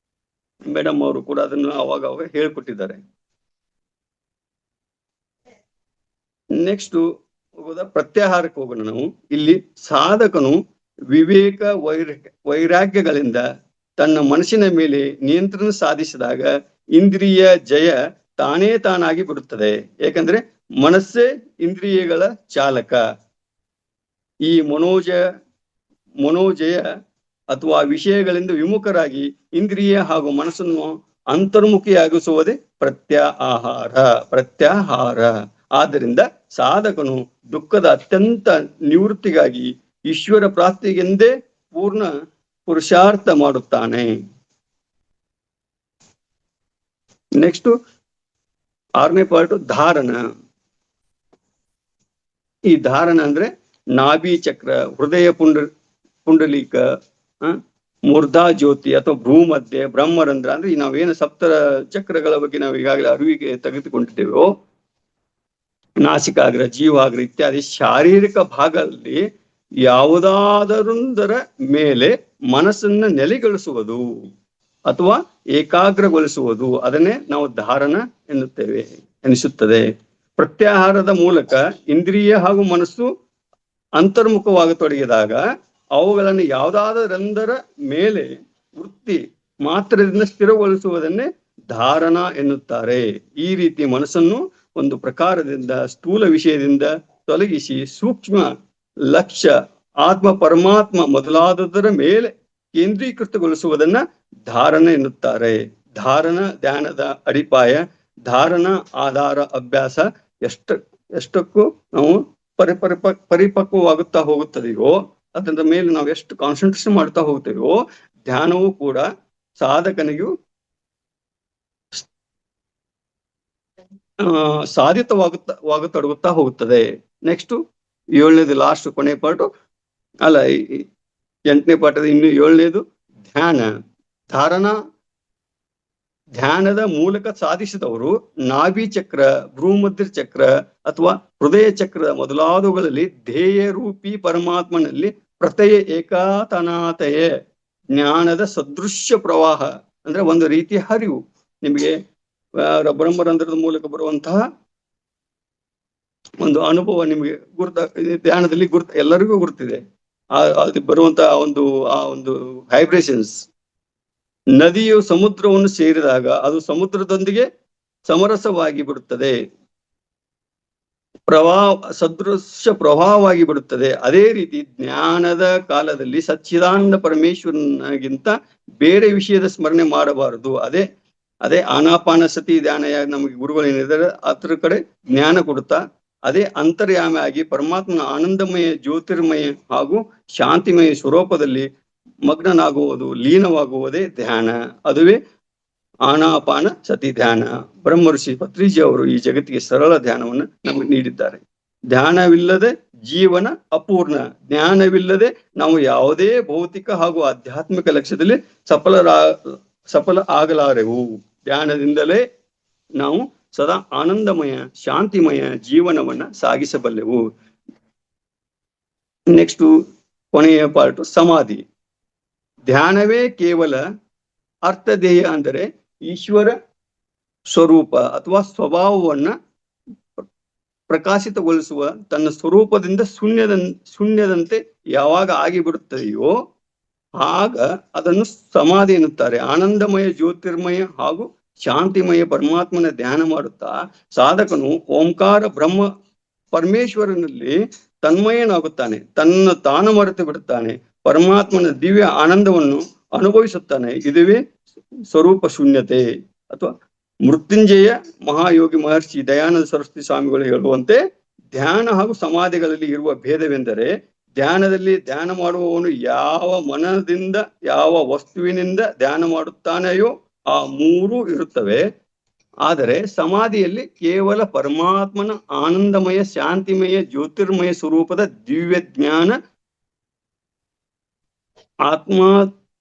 ಮೇಡಮ್ ಅವರು ಕೂಡ ಅದನ್ನು ಅವಾಗ ಹೇಳ್ಕೊಟ್ಟಿದ್ದಾರೆ. ನೆಕ್ಸ್ಟ್ ಹೋಗೋದ ಪ್ರತ್ಯಾಹಾರಕ್ಕೆ ಹೋಗೋಣ ನಾವು. ಇಲ್ಲಿ ಸಾಧಕನು ವಿವೇಕ ವೈರಾಗ್ಯಗಳಿಂದ ತನ್ನ ಮನಸ್ಸಿನ ಮೇಲೆ ನಿಯಂತ್ರಣ ಸಾಧಿಸಿದಾಗ ಇಂದ್ರಿಯ ಜಯ ತಾನೇ ತಾನಾಗಿ ಬಿಡುತ್ತದೆ. ಯಾಕಂದ್ರೆ ಮನಸ್ಸೇ ಇಂದ್ರಿಯಗಳ ಚಾಲಕ. ಈ ಮನೋಜಯ ಅಥವಾ ವಿಷಯಗಳಿಂದ ವಿಮುಖರಾಗಿ ಇಂದ್ರಿಯ ಹಾಗೂ ಮನಸ್ಸನ್ನು ಅಂತರ್ಮುಖಿಯಾಗಿಸುವುದೇ ಪ್ರತ್ಯಾಹಾರ. ಆದ್ದರಿಂದ ಸಾಧಕನು ದುಃಖದ ಅತ್ಯಂತ ನಿವೃತ್ತಿಗಾಗಿ ಈಶ್ವರ ಪ್ರಾಪ್ತಿಗೆಂದೇ ಪೂರ್ಣ ಪುರುಷಾರ್ಥ ಮಾಡುತ್ತಾನೆ. ನೆಕ್ಸ್ಟ್ 6ನೇ ಪಾರ್ಟ್ ಧಾರಣ. ಈ ಧಾರಣ ಅಂದ್ರೆ ನಾಭಿ ಚಕ್ರ, ಹೃದಯ ಪುಂಡಲೀಕ, ಮೂರ್ಧಾ ಜ್ಯೋತಿ ಅಥವಾ ಭ್ರೂಮಧ್ಯೆ, ಬ್ರಹ್ಮರಂಧ್ರ ಅಂದ್ರೆ ನಾವೇನು ಸಪ್ತ ಚಕ್ರಗಳ ಬಗ್ಗೆ ನಾವು ಈಗಾಗಲೇ ಅರಿವಿಗೆ ತೆಗೆದುಕೊಂಡಿದ್ದೇವೋ, ನಾಸಿಕಾಗ್ರ, ಜೀವಾಗ್ರ ಇತ್ಯಾದಿ ಶಾರೀರಿಕ ಭಾಗದಲ್ಲಿ ಯಾವುದಾದರೊಂದರ ಮೇಲೆ ಮನಸ್ಸನ್ನ ನೆಲೆಗೊಳಿಸುವುದು ಅಥವಾ ಏಕಾಗ್ರಗೊಳಿಸುವುದು, ಅದನ್ನೇ ನಾವು ಧಾರಣ ಎನ್ನುತ್ತೇವೆ ಎನಿಸುತ್ತದೆ. ಪ್ರತ್ಯಾಹಾರದ ಮೂಲಕ ಇಂದ್ರಿಯ ಹಾಗೂ ಮನಸ್ಸು ಅಂತರ್ಮುಖವಾಗತೊಡಗಿದಾಗ ಅವುಗಳನ್ನು ಯಾವುದಾದರೊಂದರ ಮೇಲೆ ವೃತ್ತಿ ಮಾತ್ರದಿಂದ ಸ್ಥಿರಗೊಳಿಸುವುದನ್ನೇ ಧಾರಣ ಎನ್ನುತ್ತಾರೆ. ಈ ರೀತಿ ಮನಸ್ಸನ್ನು ಒಂದು ಪ್ರಕಾರದಿಂದ ಸ್ಥೂಲ ವಿಷಯದಿಂದ ತೊಲಗಿಸಿ ಸೂಕ್ಷ್ಮ ಲಕ್ಷ್ಯ ಆತ್ಮ ಪರಮಾತ್ಮ ಮೊದಲಾದದರ ಮೇಲೆ ಕೇಂದ್ರೀಕೃತಗೊಳಿಸುವುದನ್ನ ಧಾರಣ ಎನ್ನುತ್ತಾರೆ. ಧಾರಣ ಧ್ಯಾನದ ಅಡಿಪಾಯ. ಧಾರಣ ಆಧಾರ ಅಭ್ಯಾಸ ಎಷ್ಟಕ್ಕೂ ನಾವು ಪರಿಪಕ್ವವಾಗುತ್ತಾ ಹೋಗುತ್ತದೆಯೋ, ಅದರ ಮೇಲೆ ನಾವು ಎಷ್ಟು ಕಾನ್ಸಂಟ್ರೇಷನ್ ಮಾಡ್ತಾ ಹೋಗ್ತೇವೋ, ಧ್ಯಾನವೂ ಕೂಡ ಸಾಧಕನಿಗೂ ಸಾಧಿತವಾಗತೊಡಗುತ್ತಾ ಹೋಗುತ್ತದೆ. ನೆಕ್ಸ್ಟ್ 7ನೇದು ಲಾಸ್ಟ್ ಕೊನೆ ಪಾಠ ಅಲ್ಲ, 8ನೇ ಪಾಠದ ಇನ್ನು 7ನೇದು ಧ್ಯಾನ. ಧ್ಯಾನದ ಮೂಲಕ ಸಾಧಿಸಿದವರು ನಾಭಿ ಚಕ್ರ, ಭ್ರೂಮಧ್ಯ ಚಕ್ರ ಅಥವಾ ಹೃದಯ ಚಕ್ರದ ಮೊದಲಾದವುಗಳಲ್ಲಿ ಧ್ಯೇಯ ರೂಪಿ ಪರಮಾತ್ಮನಲ್ಲಿ ಪ್ರತ್ಯಯ ಏಕಾತನಾತೆಯ ಜ್ಞಾನದ ಸದೃಶ್ಯ ಪ್ರವಾಹ, ಅಂದ್ರೆ ಒಂದು ರೀತಿಯ ಹರಿವು. ನಿಮಗೆ ಬ್ರಹ್ಮರಂಧ್ರದ ಮೂಲಕ ಬರುವಂತಹ ಒಂದು ಅನುಭವ ನಿಮಗೆ ಧ್ಯಾನದಲ್ಲಿ ಎಲ್ಲರಿಗೂ ಗುರುತಿದೆ. ಅದು ಬರುವಂತಹ ಆ ಒಂದು ವೈಬ್ರೇಷನ್ಸ್. ನದಿಯು ಸಮುದ್ರವನ್ನು ಸೇರಿದಾಗ ಅದು ಸಮುದ್ರದೊಂದಿಗೆ ಸಮರಸವಾಗಿ ಬಿಡುತ್ತದೆ, ಸದೃಶ್ಯ ಪ್ರವಾಹವಾಗಿ ಬಿಡುತ್ತದೆ. ಅದೇ ರೀತಿ ಜ್ಞಾನದ ಕಾಲದಲ್ಲಿ ಸಚ್ಚಿದಾನಂದ ಪರಮೇಶ್ವರನಿಗಿಂತ ಬೇರೆ ವಿಷಯದ ಸ್ಮರಣೆ ಮಾಡಬಾರದು. ಅದೇ ಆನಾಪಾನ ಸತಿ ಧ್ಯಾನ ನಮಗೆ ಗುರುಗಳೇನಿದ್ದಾರೆ ಅದ್ರ ಕಡೆ ಜ್ಞಾನ ಕೊಡುತ್ತಾ ಅದೇ ಅಂತರ್ಯಾಮಿ ಆಗಿ ಪರಮಾತ್ಮನ ಆನಂದಮಯ ಜ್ಯೋತಿರ್ಮಯ ಹಾಗೂ ಶಾಂತಿಮಯ ಸ್ವರೂಪದಲ್ಲಿ ಮಗ್ನನಾಗುವುದು, ಲೀನವಾಗುವುದೇ ಧ್ಯಾನ. ಅದುವೇ ಆನಾಪಾನ ಸತಿ ಧ್ಯಾನ. ಬ್ರಹ್ಮ ಋಷಿ ಪತ್ರಿಜಿ ಅವರು ಈ ಜಗತ್ತಿಗೆ ಸರಳ ಧ್ಯಾನವನ್ನು ನಮಗೆ ನೀಡಿದ್ದಾರೆ. ಧ್ಯಾನವಿಲ್ಲದೆ ಜೀವನ ಅಪೂರ್ಣ. ಜ್ಞಾನವಿಲ್ಲದೆ ನಾವು ಯಾವುದೇ ಭೌತಿಕ ಹಾಗೂ ಆಧ್ಯಾತ್ಮಿಕ ಲಕ್ಷ್ಯದಲ್ಲಿ ಸಫಲ ಆಗಲಾರೆವು. ಧ್ಯಾನದಿಂದಲೇ ನಾವು ಸದಾ ಆನಂದಮಯ ಶಾಂತಿಮಯ ಜೀವನವನ್ನ ಸಾಗಿಸಬಲ್ಲೆವು. ನೆಕ್ಸ್ಟ್ ಕೊನೆಯ ಪಾರ್ಟ್ ಸಮಾಧಿ. ಧ್ಯಾನವೇ ಕೇವಲ ಅರ್ಥದೇಯ, ಅಂದರೆ ಈಶ್ವರ ಸ್ವರೂಪ ಅಥವಾ ಸ್ವಭಾವವನ್ನ ಪ್ರಕಾಶಿತಗೊಳಿಸುವ ತನ್ನ ಸ್ವರೂಪದಿಂದ ಶೂನ್ಯದಂತೆ ಯಾವಾಗ ಆಗಿಬಿಡುತ್ತದೆಯೋ ಆಗ ಅದನ್ನು ಸಮಾಧಿ ಎನ್ನುತ್ತಾರೆ. ಆನಂದಮಯ ಜ್ಯೋತಿರ್ಮಯ ಹಾಗೂ ಶಾಂತಿಮಯ ಪರಮಾತ್ಮನ ಧ್ಯಾನ ಮಾಡುತ್ತಾ ಸಾಧಕನು ಓಂಕಾರ ಬ್ರಹ್ಮ ಪರಮೇಶ್ವರನಲ್ಲಿ ತನ್ಮಯನಾಗುತ್ತಾನೆ. ತಾನು ಮರೆತು ಬಿಡುತ್ತಾನೆ. ಪರಮಾತ್ಮನ ದಿವ್ಯ ಆನಂದವನ್ನು ಅನುಭವಿಸುತ್ತಾನೆ. ಇದುವೇ ಸ್ವರೂಪ ಶೂನ್ಯತೆ. ಅಥವಾ ಮೃತ್ಯುಂಜಯ ಮಹಾಯೋಗಿ ಮಹರ್ಷಿ ದಯಾನಂದ ಸರಸ್ವತಿ ಸ್ವಾಮಿಗಳು ಹೇಳುವಂತೆ ಧ್ಯಾನ ಹಾಗೂ ಸಮಾಧಿಗಳಲ್ಲಿ ಇರುವ ಭೇದವೆಂದರೆ, ಧ್ಯಾನದಲ್ಲಿ ಧ್ಯಾನ ಮಾಡುವವನು ಯಾವ ಮನದಿಂದ ಯಾವ ವಸ್ತುವಿನಿಂದ ಧ್ಯಾನ ಮಾಡುತ್ತಾನೆಯೋ ಆ ಮೂರೂ ಇರುತ್ತವೆ. ಆದರೆ ಸಮಾಧಿಯಲ್ಲಿ ಕೇವಲ ಪರಮಾತ್ಮನ ಆನಂದಮಯ ಶಾಂತಿಮಯ ಜ್ಯೋತಿರ್ಮಯ ಸ್ವರೂಪದ ದಿವ್ಯ ಜ್ಞಾನ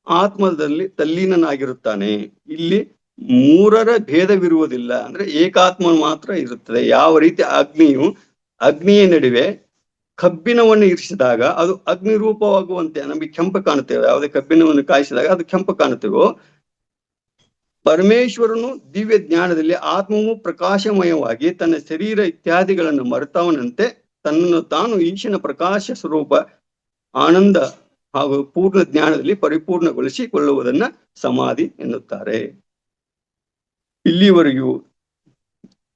ಆತ್ಮದಲ್ಲಿ ತಲ್ಲೀನನಾಗಿರುತ್ತಾನೆ. ಇಲ್ಲಿ ಮೂರರ ಭೇದವಿರುವುದಿಲ್ಲ, ಅಂದ್ರೆ ಏಕಾತ್ಮ ಮಾತ್ರ ಇರುತ್ತದೆ. ಯಾವ ರೀತಿ ಅಗ್ನಿಯ ನಡುವೆ ಕಬ್ಬಿಣವನ್ನು ಇರಿಸಿದಾಗ ಅದು ಅಗ್ನಿ ರೂಪವಾಗುವಂತೆ ನಮಗೆ ಕೆಂಪು ಕಾಣುತ್ತೇವೆ. ಯಾವುದೇ ಕಬ್ಬಿಣವನ್ನು ಕಾಯಿಸಿದಾಗ ಅದು ಕೆಂಪು ಕಾಣುತ್ತೇವೋ, ಪರಮೇಶ್ವರನು ದಿವ್ಯ ಜ್ಞಾನದಲ್ಲಿ ಆತ್ಮವು ಪ್ರಕಾಶಮಯವಾಗಿ ತನ್ನ ಶರೀರ ಇತ್ಯಾದಿಗಳನ್ನು ಮರೆತವನಂತೆ ತನ್ನನ್ನು ತಾನು ಈಶನ ಪ್ರಕಾಶ ಸ್ವರೂಪ ಆನಂದ ಹಾಗೂ ಪೂರ್ಣ ಜ್ಞಾನದಲ್ಲಿ ಪರಿಪೂರ್ಣಗೊಳಿಸಿಕೊಳ್ಳುವುದನ್ನ ಸಮಾಧಿ ಎನ್ನುತ್ತಾರೆ. ಇಲ್ಲಿವರೆಗೂ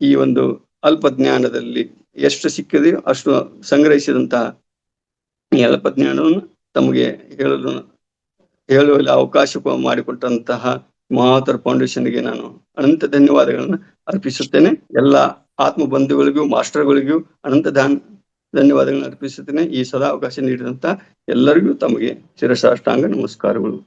ಈ ಒಂದು ಅಲ್ಪ ಜ್ಞಾನದಲ್ಲಿ ಎಷ್ಟು ಸಿಕ್ಕಿದೆಯೋ ಅಷ್ಟು ಸಂಗ್ರಹಿಸಿದಂತಹ ಈ ಅಲ್ಪ ಜ್ಞಾನವನ್ನು ತಮಗೆ ಹೇಳುವಲ್ಲಿ ಅವಕಾಶ ಮಾಡಿಕೊಟ್ಟಂತಹ ಮಹಾವತಾರ ಫೌಂಡೇಶನ್ಗೆ ನಾನು ಅನಂತ ಧನ್ಯವಾದಗಳನ್ನು ಅರ್ಪಿಸುತ್ತೇನೆ. ಎಲ್ಲ ಆತ್ಮ ಬಂಧುಗಳಿಗೂ ಮಾಸ್ಟರ್ಗಳಿಗೂ ಅನಂತ ಧನ್ಯವಾದಗಳನ್ನು ಅರ್ಪಿಸುತ್ತೇನೆ. ಈ ಸದಾ ಅವಕಾಶ ನೀಡಿದಂತಹ ಎಲ್ಲರಿಗೂ ತಮಗೆ ಶಿರಸಾಷ್ಟಾಂಗ ನಮಸ್ಕಾರಗಳು.